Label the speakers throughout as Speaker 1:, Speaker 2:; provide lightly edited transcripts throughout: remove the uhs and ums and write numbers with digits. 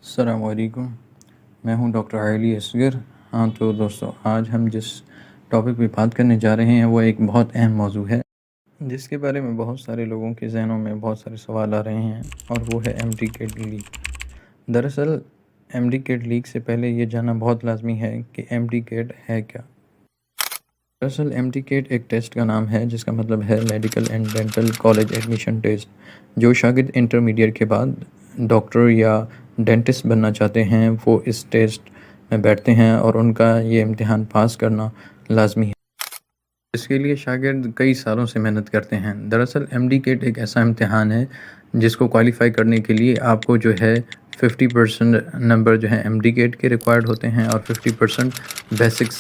Speaker 1: السلام علیکم، میں ہوں ڈاکٹر علی اصغر۔ تو دوستو، آج ہم جس ٹاپک پہ بات کرنے جا رہے ہیں وہ ایک بہت اہم موضوع ہے جس کے بارے میں بہت سارے لوگوں کے ذہنوں میں بہت سارے سوال آ رہے ہیں، اور وہ ہے ایم ڈی کیٹ لیگ۔ دراصل ایم ڈی کیٹ لیگ سے پہلے یہ جاننا بہت لازمی ہے کہ ایم ڈی کیٹ ہے کیا۔ دراصل ایم ڈی کیٹ ایک ٹیسٹ کا نام ہے جس کا مطلب ہے medical and dental college admission test. جو شاگرد انٹرمیڈیٹ کے بعد ڈاکٹر یا ڈینٹسٹ بننا چاہتے ہیں وہ اس ٹیسٹ میں بیٹھتے ہیں، اور ان کا یہ امتحان پاس کرنا لازمی ہے۔ اس کے لیے شاگرد کئی سالوں سے محنت کرتے ہیں۔ دراصل ایم ڈی کیٹ ایک ایسا امتحان ہے جس کو کوالیفائی کرنے کے لیے آپ کو 50% نمبر ایم ڈی کیٹ کے ریکوائرڈ ہوتے ہیں، اور 50% بیسک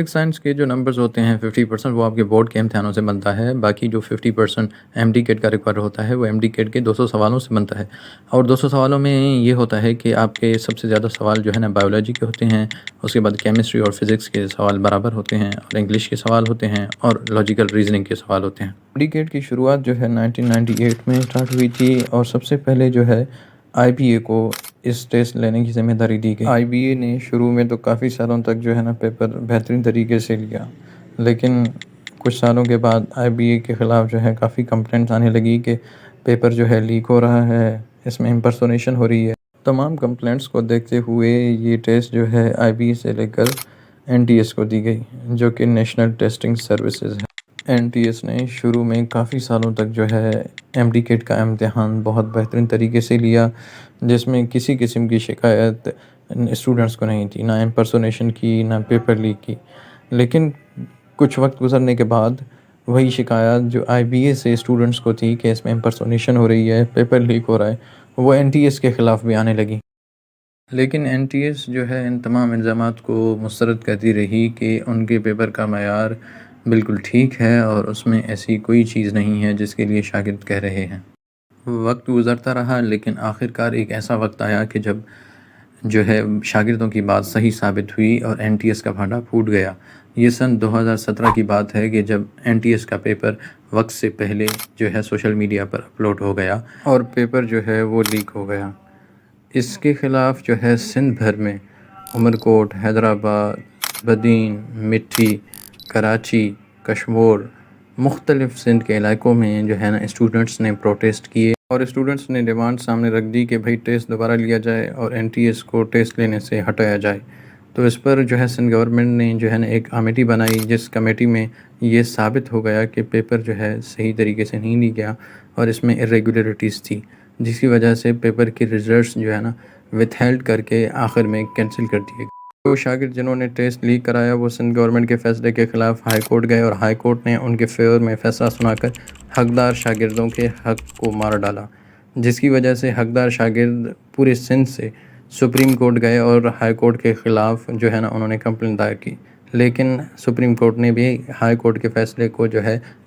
Speaker 1: سائنس کے جو نمبرز ہوتے ہیں 50% وہ آپ کے بورڈ کے امتحانوں سے بنتا ہے۔ باقی جو 50% ایم ڈی کیٹ کا ریکوائرڈ ہوتا ہے وہ ایم ڈی کیٹ کے 200 سوالوں سے بنتا ہے، اور 200 سوالوں میں یہ ہوتا ہے کہ آپ کے سب سے زیادہ سوال بایولوجی کے ہوتے ہیں، اس کے بعد کیمسٹری اور فزکس کے سوال برابر ہوتے ہیں، اور انگلش کے سوال ہوتے ہیں، اور لاجیکل ریزننگ کے سوال ہوتے ہیں۔ ایم ڈی کیٹ کی شروعات 1998 میں اسٹارٹ ہوئی تھی، اور سب سے پہلے آئی بی اے کو اس ٹیسٹ لینے کی ذمہ داری دی گئی۔ آئی بی اے نے شروع میں تو کافی سالوں تک پیپر بہترین طریقے سے لیا، لیکن کچھ سالوں کے بعد آئی بی اے کے خلاف کافی کمپلینٹس آنے لگی کہ پیپر لیک ہو رہا ہے، اس میں امپرسونیشن ہو رہی ہے۔ تمام کمپلینٹس کو دیکھتے ہوئے یہ ٹیسٹ آئی بی اے سے لے کر این ٹی ایس کو دی گئی، جو کہ نیشنل ٹیسٹنگ سروسز ہے۔ این ٹی ایس نے شروع میں کافی سالوں تک ایم ڈی کیٹ کا امتحان بہت بہترین طریقے سے لیا، جس میں کسی قسم کی شکایت اسٹوڈنٹس کو نہیں تھی، نہ امپرسونیشن کی نہ پیپر لیک کی۔ لیکن کچھ وقت گزرنے کے بعد وہی شکایات جو آئی بی اے سے اسٹوڈنٹس کو تھی کہ اس میں امپرسونیشن ہو رہی ہے، پیپر لیک ہو رہا ہے، وہ این ٹی ایس کے خلاف بھی آنے لگی۔ لیکن این ٹی ایس ان تمام الزامات کو مسترد کرتی رہی کہ ان کے پیپر کا معیار بالکل ٹھیک ہے، اور اس میں ایسی کوئی چیز نہیں ہے جس کے لیے شاگرد کہہ رہے ہیں۔ وقت گزرتا رہا، لیکن آخرکار ایک ایسا وقت آیا کہ جب شاگردوں کی بات صحیح ثابت ہوئی اور این ٹی ایس کا بھانڈا پھوٹ گیا۔ یہ سن 2017 کی بات ہے کہ جب این ٹی ایس کا پیپر وقت سے پہلے سوشل میڈیا پر اپلوڈ ہو گیا، اور پیپر وہ لیک ہو گیا۔ اس کے خلاف سندھ بھر میں عمرکوٹ، حیدرآباد، بدین، مٹھی، کراچی، کشمور، مختلف سندھ کے علاقوں میں اسٹوڈنٹس نے پروٹیسٹ کیے، اور اسٹوڈنٹس نے ڈیمانڈ سامنے رکھ دی کہ ٹیسٹ دوبارہ لیا جائے اور این ٹی ایس کو ٹیسٹ لینے سے ہٹایا جائے۔ تو اس پر سندھ گورنمنٹ نے ایک کمیٹی بنائی، جس کمیٹی میں یہ ثابت ہو گیا کہ پیپر صحیح طریقے سے نہیں لیا گیا، اور اس میں irregularities تھی، جس کی وجہ سے پیپر کے ریزلٹس وتھ ہیلڈ کر کے آخر میں کینسل کر دیے گئے۔ جو شاگرد جنہوں نے ٹیسٹ لیک کرایا وہ سندھ گورنمنٹ کے فیصلے کے خلاف ہائی کورٹ گئے، اور ہائی کورٹ نے ان کے فیور میں فیصلہ سنا کر حقدار شاگردوں کے حق کو مار ڈالا، جس کی وجہ سے حقدار شاگرد پورے سندھ سے سپریم کورٹ گئے، اور ہائی کورٹ کے خلاف انہوں نے کمپلین دائر کی۔ لیکن سپریم کورٹ نے بھی ہائی کورٹ کے فیصلے کو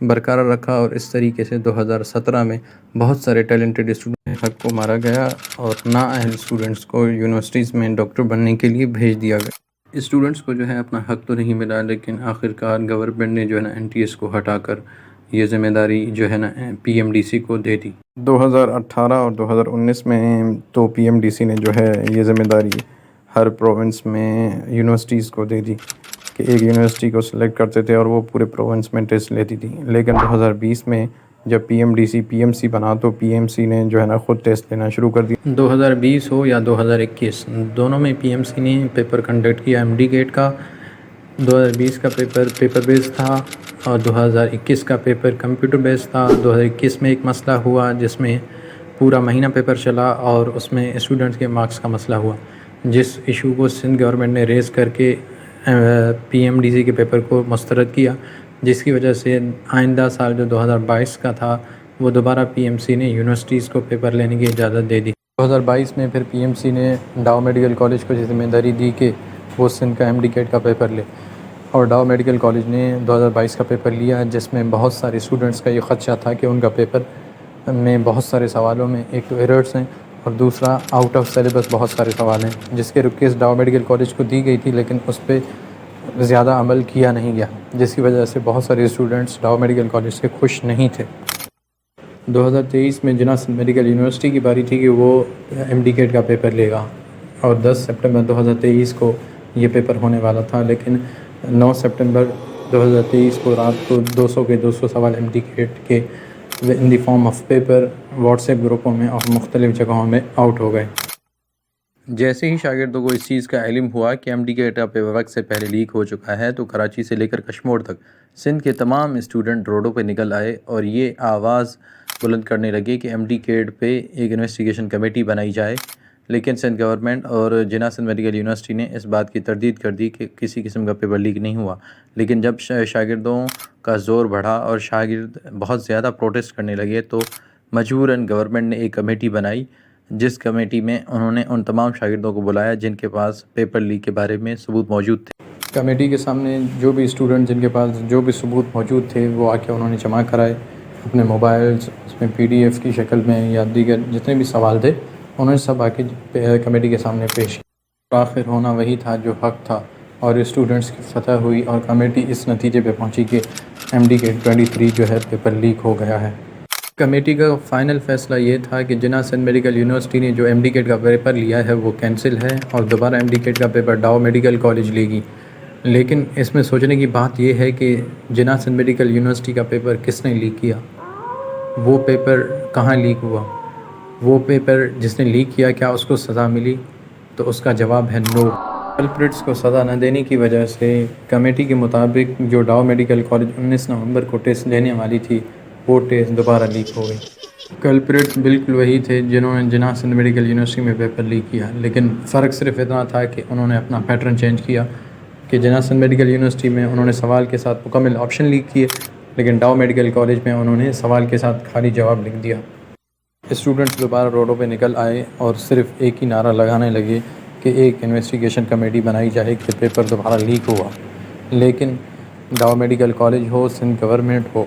Speaker 1: برقرار رکھا، اور اس طریقے سے 2017 میں بہت سارے ٹیلنٹڈ اسٹوڈنٹ کے حق کو مارا گیا، اور نااہل اسٹوڈنٹس کو یونیورسٹیز میں ڈاکٹر بننے کے لیے بھیج دیا گیا۔ اسٹوڈنٹس کو اپنا حق تو نہیں ملا، لیکن آخرکار گورنمنٹ نے این ٹی ایس کو ہٹا کر یہ ذمہ داری پی ایم ڈی سی کو دے دی۔ 2018 اور 2019 میں تو پی ایم ڈی سی نے یہ ذمہ داری ہر پروونس میں یونیورسٹیز کو دے دی کہ ایک یونیورسٹی کو سلیکٹ کرتے تھے، اور وہ پورے پروونس میں ٹیسٹ لیتی تھی۔ لیکن 2020 میں جب P M D C P M C بنا تو پی ایم سی نے خود ٹیسٹ لینا شروع کر دیا۔ 2020 ہو یا 2021، دونوں میں پی ایم سی نے پیپر کنڈکٹ کیا ایم ڈی کیٹ کا۔ 2020 کا پیپر بیس تھا، اور 2021 کا پیپر کمپیوٹر بیس تھا۔ 2021 میں ایک مسئلہ ہوا جس میں پورا مہینہ پیپر چلا، اور اس میں اسٹوڈنٹس کے مارکس کا مسئلہ ہوا، جس ایشو کو سندھ گورنمنٹ نے ریز کر کے پی ایم ڈی سی کے پیپر کو مسترد کیا، جس کی وجہ سے آئندہ سال 2022 کا تھا وہ دوبارہ پی ایم سی نے یونیورسٹیز کو پیپر لینے کی اجازت دے دی۔ 2022 میں پھر پی ایم سی نے ڈاؤ میڈیکل کالج کو ذمہ داری دی کہ وہ سندھ کا ایم ڈی کیٹ کا پیپر لے، اور ڈاؤ میڈیکل کالج نے 2022 کا پیپر لیا، جس میں بہت سارے اسٹوڈنٹس کا یہ خدشہ تھا کہ ان کا پیپر میں بہت سارے سوالوں میں ایک تو ایررز ہیں، اور دوسرا آؤٹ آف سلیبس بہت سارے سوال ہیں، جس کے ریکویسٹ ڈاؤ میڈیکل کالج کو دی گئی تھی، لیکن اس پہ زیادہ عمل کیا نہیں گیا، جس کی وجہ سے بہت سارے اسٹوڈنٹس ڈاؤ میڈیکل کالج سے خوش نہیں تھے۔ 2023 میں جناح میڈیکل یونیورسٹی کی باری تھی کہ وہ ایم ڈی کیٹ کا پیپر لے گا، اور 10 سپٹمبر 2023 کو یہ پیپر ہونے والا تھا، لیکن 9 سپٹمبر 2023 کو رات کو 200 کے 200 سوال MD-CAT کے in the form of paper WhatsApp گروپوں میں اور مختلف جگہوں میں آؤٹ ہو گئے۔ جیسے ہی شاگردوں کو اس چیز کا علم ہوا کہ MD-CAT کا پیپر وقت سے پہلے لیک ہو چکا ہے، تو کراچی سے لے کر کشمور تک سندھ کے تمام اسٹوڈنٹ روڈوں پہ نکل آئے اور یہ آواز بلند کرنے لگے کہ MD-CAT پہ ایک انویسٹیگیشن کمیٹی بنائی جائے۔ لیکن سندھ گورنمنٹ اور جناح سندھ میڈیکل یونیورسٹی نے اس بات کی تردید کر دی کہ کسی قسم کا پیپر لیک نہیں ہوا۔ لیکن جب شاگردوں کا زور بڑھا اور شاگرد بہت زیادہ پروٹیسٹ کرنے لگے تو مجبوراً گورنمنٹ نے ایک کمیٹی بنائی، جس کمیٹی میں انہوں نے ان تمام شاگردوں کو بلایا جن کے پاس پیپر لیک کے بارے میں ثبوت موجود تھے۔ کمیٹی کے سامنے جو بھی اسٹوڈنٹ جن کے پاس جو بھی ثبوت موجود تھے وہ آ کے انہوں نے جمع کرائے اپنے موبائلز، اس میں PDF کی شکل میں یا دیگر جتنے بھی سوال تھے انہوں نے سب آ کے کمیٹی کے سامنے پیش کیا۔ آخر ہونا وہی تھا جو حق تھا اور اسٹوڈنٹس کی فتح ہوئی اور کمیٹی اس نتیجے پہ پہنچی کہ MD-CAT 23 جو ہے پیپر لیک ہو گیا ہے۔ کمیٹی کا فائنل فیصلہ یہ تھا کہ جناح سندھ میڈیکل یونیورسٹی نے جو MD-CAT کا پیپر لیا ہے وہ کینسل ہے اور دوبارہ MD-CAT کا پیپر ڈاؤ میڈیکل کالج لے گی۔ لیکن اس میں سوچنے کی بات یہ ہے کہ جناح سندھ میڈیکل یونیورسٹی کا پیپر کس نے لیک کیا؟ وہ پیپر کہاں لیک ہوا؟ وہ پیپر جس نے لیک کیا کیا اس کو سزا ملی؟ تو اس کا جواب ہے نو۔ کلپریٹس کو سزا نہ دینے کی وجہ سے کمیٹی کے مطابق جو ڈاؤ میڈیکل کالج 19 نومبر کو ٹیسٹ لینے والی تھی وہ ٹیسٹ دوبارہ لیک ہو گئی۔ کلپریٹس بالکل وہی تھے جنہوں نے جناح سندھ میڈیکل یونیورسٹی میں پیپر لیک کیا، لیکن فرق صرف اتنا تھا کہ انہوں نے اپنا پیٹرن چینج کیا کہ جناح سندھ میڈیکل یونیورسٹی میں انہوں نے سوال کے ساتھ مکمل آپشن لیک کیے، لیکن ڈاؤ میڈیکل کالج میں انہوں نے سوال کے ساتھ خالی جواب لکھ دیا۔ اسٹوڈنٹس دوبارہ روڈوں پہ نکل آئے اور صرف ایک ہی نعرہ لگانے لگے کہ ایک انویسٹیگیشن کمیٹی بنائی جائے کہ پیپر دوبارہ لیک ہوا۔ لیکن ڈاؤ میڈیکل کالج ہو، سندھ گورنمنٹ ہو،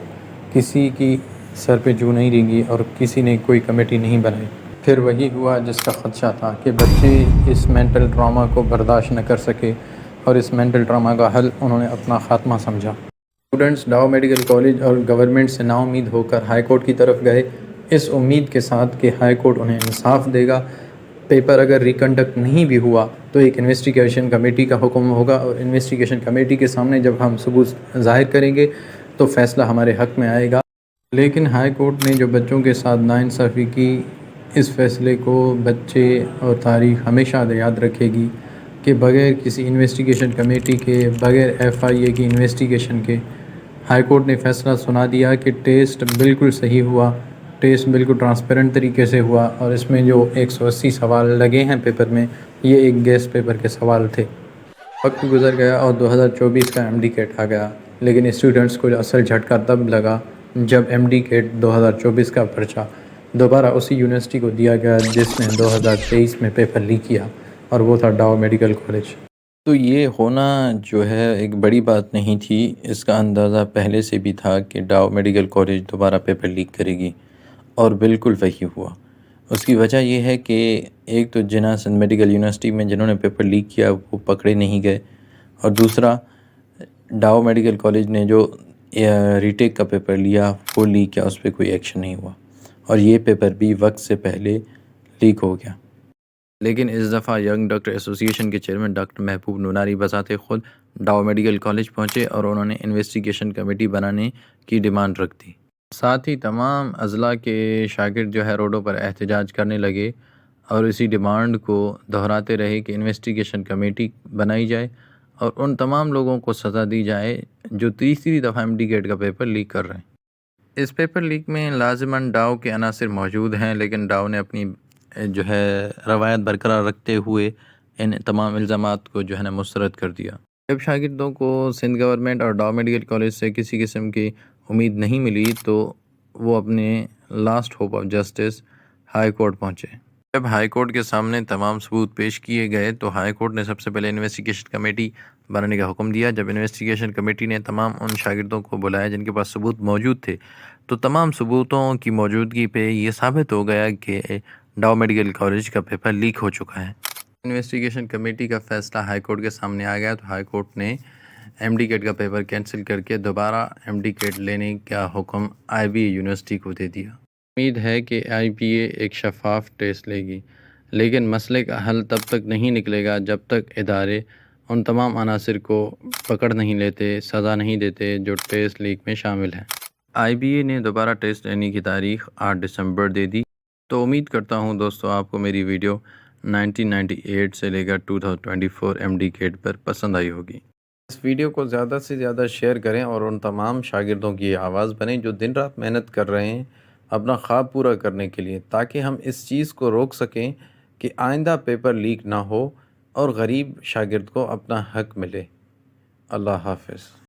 Speaker 1: کسی کی سر پہ جو نہیں رینگی اور کسی نے کوئی کمیٹی نہیں بنائی۔ پھر وہی ہوا جس کا خدشہ تھا کہ بچے اس مینٹل ٹراما کو برداشت نہ کر سکے اور اس مینٹل ٹراما کا حل انہوں نے اپنا خاتمہ سمجھا۔ اسٹوڈنٹس ڈاؤ میڈیکل کالج اور گورنمنٹ سے نا امید ہو کر ہائی کورٹ کی طرف گئے، اس امید کے ساتھ کہ ہائی کورٹ انہیں انصاف دے گا۔ پیپر اگر ریکنڈکٹ نہیں بھی ہوا تو ایک انویسٹیگیشن کمیٹی کا حکم ہوگا اور انویسٹیگیشن کمیٹی کے سامنے جب ہم ثبوت ظاہر کریں گے تو فیصلہ ہمارے حق میں آئے گا۔ لیکن ہائی کورٹ نے جو بچوں کے ساتھ ناانصافی کی، اس فیصلے کو بچے اور تاریخ ہمیشہ یاد رکھے گی کہ بغیر کسی انویسٹیگیشن کمیٹی کے، بغیر FIA کی انویسٹیگیشن کے، ہائی کورٹ نے فیصلہ سنا دیا کہ ٹیسٹ بالکل صحیح ہوا، ٹیسٹ بالکل ٹرانسپیرنٹ طریقے سے ہوا اور اس میں جو 180 سوال لگے ہیں پیپر میں یہ ایک گیس پیپر کے سوال تھے۔ وقت گزر گیا اور 2024 کا MD-CAT آ گیا، لیکن اسٹوڈنٹس کو اصل جھٹکا تب لگا جب MD-CAT 2024 کا پرچہ دوبارہ اسی یونیورسٹی کو دیا گیا جس نے 2023 میں پیپر لیک کیا، اور وہ تھا ڈاؤ میڈیکل کالج۔ تو یہ ہونا جو ہے ایک بڑی بات نہیں تھی، اس کا اندازہ پہلے سے بھی تھا کہ ڈاؤ میڈیکل کالج دوبارہ پیپر لیک کرے گی، اور بالکل وہی ہوا۔ اس کی وجہ یہ ہے کہ ایک تو جناح سندھ میڈیکل یونیورسٹی میں جنہوں نے پیپر لیک کیا وہ پکڑے نہیں گئے، اور دوسرا ڈاؤ میڈیکل کالج نے جو ریٹیک کا پیپر لیا وہ لیک کیا، اس پہ کوئی ایکشن نہیں ہوا، اور یہ پیپر بھی وقت سے پہلے لیک ہو گیا۔ لیکن اس دفعہ ینگ ڈاکٹر ایسوسی ایشن کے چیئرمین ڈاکٹر محبوب نوناری بذات خود ڈاؤ میڈیکل کالج پہنچے اور انہوں نے انویسٹیگیشن کمیٹی بنانے کی ڈیمانڈ رکھ دی۔ ساتھ ہی تمام اضلاع کے شاگرد جو ہے روڈوں پر احتجاج کرنے لگے اور اسی ڈیمانڈ کو دہراتے رہے کہ انویسٹیگیشن کمیٹی بنائی جائے اور ان تمام لوگوں کو سزا دی جائے جو تیسری دفعہ MD-CAT کا پیپر لیک کر رہے ہیں۔ اس پیپر لیک میں لازماً ڈاؤ کے عناصر موجود ہیں، لیکن ڈاؤ نے اپنی جو ہے روایت برقرار رکھتے ہوئے ان تمام الزامات کو جو ہے نا مسترد کر دیا۔ جب شاگردوں کو سندھ گورنمنٹ اور ڈاؤ میڈیکل کالج سے کسی قسم کی امید نہیں ملی تو وہ اپنے last hope of justice high court پہنچے۔ جب ہائی کورٹ کے سامنے تمام ثبوت پیش کیے گئے تو ہائی کورٹ نے سب سے پہلے انویسٹیگیشن کمیٹی بنانے کا حکم دیا۔ جب انویسٹیگیشن کمیٹی نے تمام ان شاگردوں کو بلایا جن کے پاس ثبوت موجود تھے تو تمام ثبوتوں کی موجودگی پہ یہ ثابت ہو گیا کہ ڈاؤ میڈیکل کالج کا پیپر لیک ہو چکا ہے۔ انویسٹیگیشن کمیٹی کا فیصلہ ہائی کورٹ کے سامنے آ گیا تو ہائی کورٹ نے MD-CAT کا پیپر کینسل کر کے دوبارہ MD-CAT لینے کا حکم IBA یونیورسٹی کو دے دیا۔ امید ہے کہ IBA ایک شفاف ٹیسٹ لے گی، لیکن مسئلے کا حل تب تک نہیں نکلے گا جب تک ادارے ان تمام عناصر کو پکڑ نہیں لیتے، سزا نہیں دیتے جو ٹیسٹ لیک میں شامل ہیں۔ آئی بی اے نے دوبارہ ٹیسٹ لینے کی تاریخ 8 دسمبر دے دی، تو امید کرتا ہوں دوستو آپ کو میری ویڈیو 1998 سے لے کر 2024 ایم ڈی کیٹ پر پسند آئی ہوگی۔ اس ویڈیو کو زیادہ سے زیادہ شیئر کریں اور ان تمام شاگردوں کی آواز بنیں جو دن رات محنت کر رہے ہیں اپنا خواب پورا کرنے کے لیے، تاکہ ہم اس چیز کو روک سکیں کہ آئندہ پیپر لیک نہ ہو اور غریب شاگرد کو اپنا حق ملے۔ اللہ حافظ۔